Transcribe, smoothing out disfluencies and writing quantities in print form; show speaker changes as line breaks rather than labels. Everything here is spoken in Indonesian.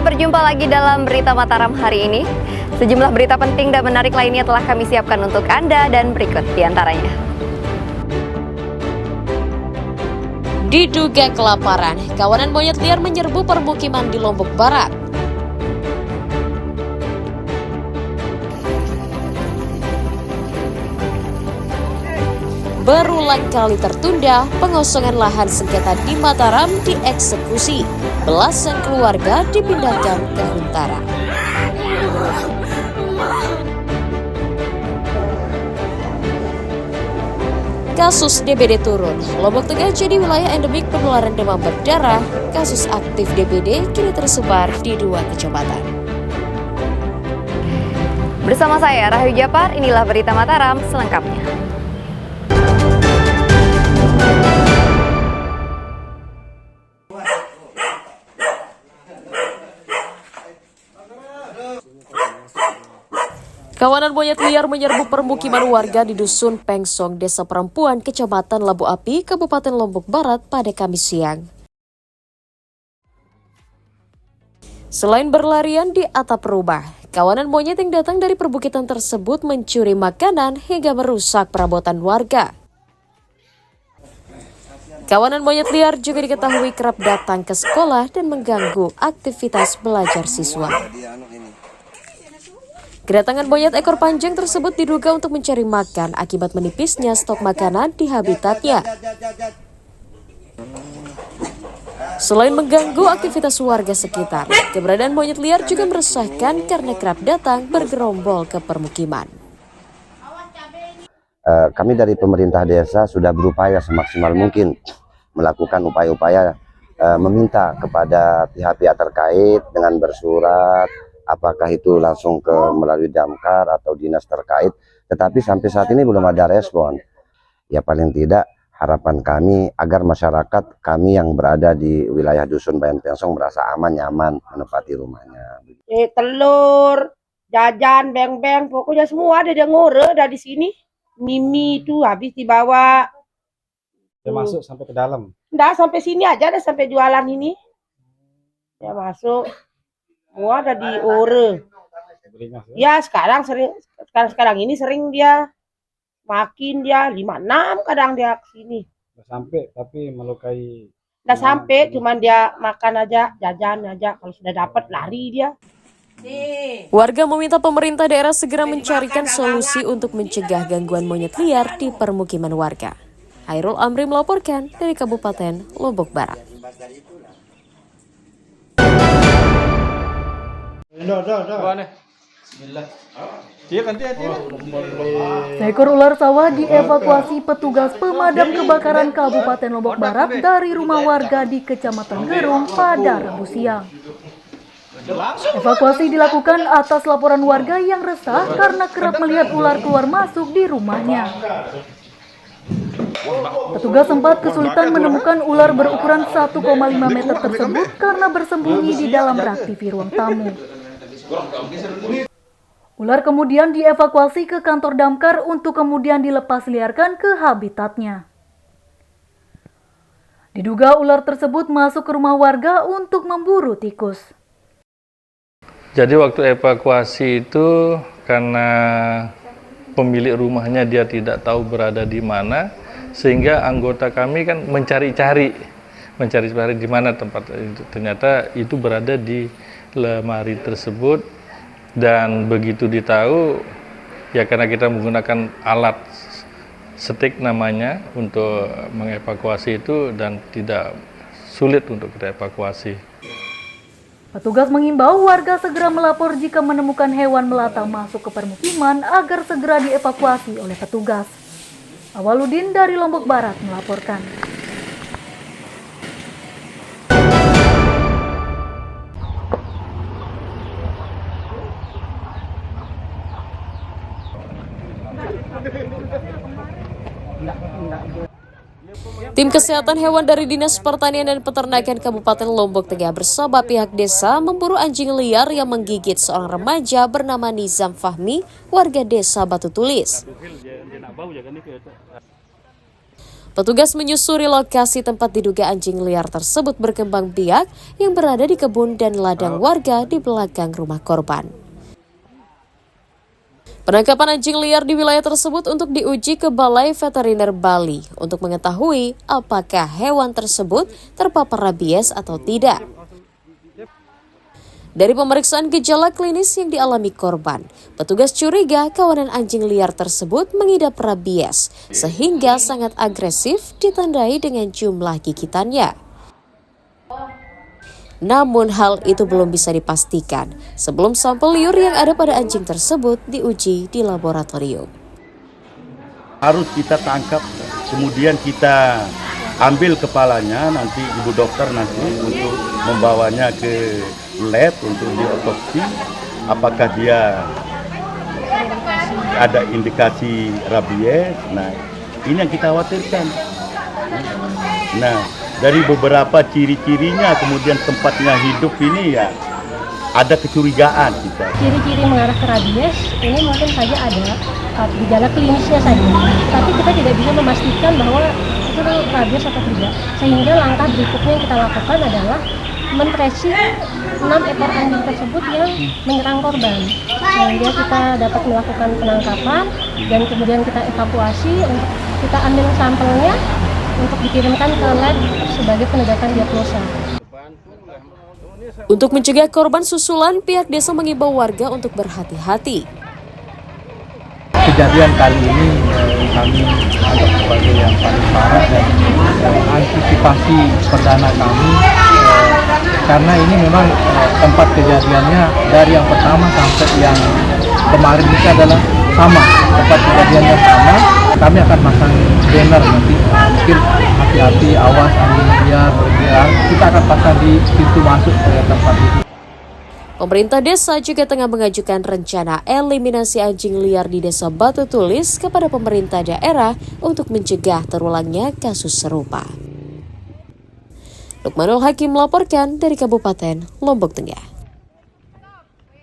berjumpa lagi dalam Berita Mataram hari ini. Sejumlah berita penting dan menarik lainnya telah kami siapkan untuk Anda dan berikut diantaranya.
Diduga kelaparan, kawanan monyet liar menyerbu permukiman di Lombok Barat. Berulang kali tertunda, pengosongan lahan sengketa di Mataram dieksekusi. Belasan keluarga dipindahkan ke Huntara. Kasus DBD turun, Lombok Tengah jadi wilayah endemik penularan demam berdarah. Kasus aktif DBD kini tersebar di 2 kecamatan.
Bersama saya Rahayu Japar, inilah Berita Mataram selengkapnya.
Kawanan monyet liar menyerbu permukiman warga di Dusun Pengsong, Desa Perempuan, Kecamatan Labu Api, Kabupaten Lombok Barat pada Kamis siang. Selain berlarian di atap rumah, kawanan monyet yang datang dari perbukitan tersebut mencuri makanan hingga merusak perabotan warga. Kawanan monyet liar juga diketahui kerap datang ke sekolah dan mengganggu aktivitas belajar siswa. Kedatangan monyet ekor panjang tersebut diduga untuk mencari makan akibat menipisnya stok makanan di habitatnya. Selain mengganggu aktivitas warga sekitar, keberadaan monyet liar juga meresahkan karena kerap datang bergerombol ke permukiman.
Kami dari pemerintah desa sudah berupaya semaksimal mungkin melakukan upaya-upaya meminta kepada pihak-pihak terkait dengan bersurat, apakah itu langsung ke melalui damkar atau dinas terkait, tetapi sampai saat ini belum ada respon. Ya paling tidak harapan kami agar masyarakat kami yang berada di wilayah Dusun Bayan Pengsong merasa aman, nyaman menempati rumahnya.
Telur, jajan, beng-beng, pokoknya semua ada yang ngore dari sini. Mimi itu habis dibawa.
Dia masuk sampai ke dalam?
Nggak, sampai sini aja, ada sampai jualan ini. Ya masuk. Semua ada di ore. Ya sekarang ini sering dia makin dia 5-6 kadang dia kesini.
Nggak sampai tapi melukai.
Nggak sampai, cuman dia makan aja, jajan aja. Kalau sudah dapat lari dia.
Warga meminta pemerintah daerah segera mencarikan solusi untuk mencegah gangguan monyet liar di permukiman warga. Hairul Amri melaporkan dari Kabupaten Lombok Barat.
Seekor ular sawah dievakuasi petugas pemadam kebakaran Kabupaten Lombok Barat dari rumah warga di Kecamatan Gerung pada Rabu siang. Evakuasi dilakukan atas laporan warga yang resah karena kerap melihat ular keluar masuk di rumahnya. Petugas sempat kesulitan menemukan ular berukuran 1,5 meter tersebut karena bersembunyi di dalam rak TV ruang tamu. Ular kemudian dievakuasi ke kantor damkar untuk kemudian dilepas liarkan ke habitatnya. Diduga ular tersebut masuk ke rumah warga untuk memburu tikus.
Jadi waktu evakuasi itu karena pemilik rumahnya dia tidak tahu berada di mana, sehingga anggota kami kan mencari-cari di mana tempat itu. Ternyata itu berada di lemari tersebut, dan begitu ditahu ya karena kita menggunakan alat stik namanya untuk mengevakuasi itu dan tidak sulit untuk kita evakuasi.
Petugas mengimbau warga segera melapor jika menemukan hewan melata masuk ke permukiman agar segera dievakuasi oleh petugas. Awaludin dari Lombok Barat melaporkan.
Tim kesehatan hewan dari Dinas Pertanian dan Peternakan Kabupaten Lombok Tengah bersama pihak desa memburu anjing liar yang menggigit seorang remaja bernama Nizam Fahmi, warga desa Batu Tulis. Petugas menyusuri lokasi tempat diduga anjing liar tersebut berkembang biak yang berada di kebun dan ladang warga di belakang rumah korban. Penangkapan anjing liar di wilayah tersebut untuk diuji ke Balai Veteriner Bali untuk mengetahui apakah hewan tersebut terpapar rabies atau tidak. Dari pemeriksaan gejala klinis yang dialami korban, petugas curiga kawanan anjing liar tersebut mengidap rabies sehingga sangat agresif ditandai dengan jumlah gigitannya. Namun hal itu belum bisa dipastikan sebelum sampel liur yang ada pada anjing tersebut diuji di laboratorium.
Harus kita tangkap, kemudian kita ambil kepalanya, nanti ibu dokter nanti untuk membawanya ke lab untuk diotopsi, apakah dia ada indikasi rabies. Nah, ini yang kita khawatirkan. Nah, dari beberapa ciri-cirinya, kemudian tempatnya hidup ini ya ada kecurigaan kita.
Ciri-ciri mengarah ke rabies ini mungkin saja ada gejala klinisnya saja, tapi kita tidak bisa memastikan bahwa itu rabies atau tidak. Sehingga langkah berikutnya yang kita lakukan adalah men-tracing 6 ekor anjing tersebut yang menyerang korban. Sehingga kita dapat melakukan penangkapan dan kemudian kita evakuasi untuk kita ambil sampelnya untuk dikirimkan ke lab sebagai penegakan diagnosa.
Untuk mencegah korban susulan, pihak desa mengimbau warga untuk berhati-hati.
Kejadian kali ini kami anggap sebagai yang paling parah dan antisipasi perdana kami karena ini memang tempat kejadiannya dari yang pertama sampai yang kemarin itu adalah sama, tempat kejadiannya sama. Kami akan pasang banner nanti, mungkin hati-hati, awas anjing liar berkeliaran. Kita akan pasang di pintu masuk ke tempat itu.
Pemerintah desa juga tengah mengajukan rencana eliminasi anjing liar di Desa Batu Tulis kepada pemerintah daerah untuk mencegah terulangnya kasus serupa. Lukmanul Hakim melaporkan dari Kabupaten Lombok Tengah.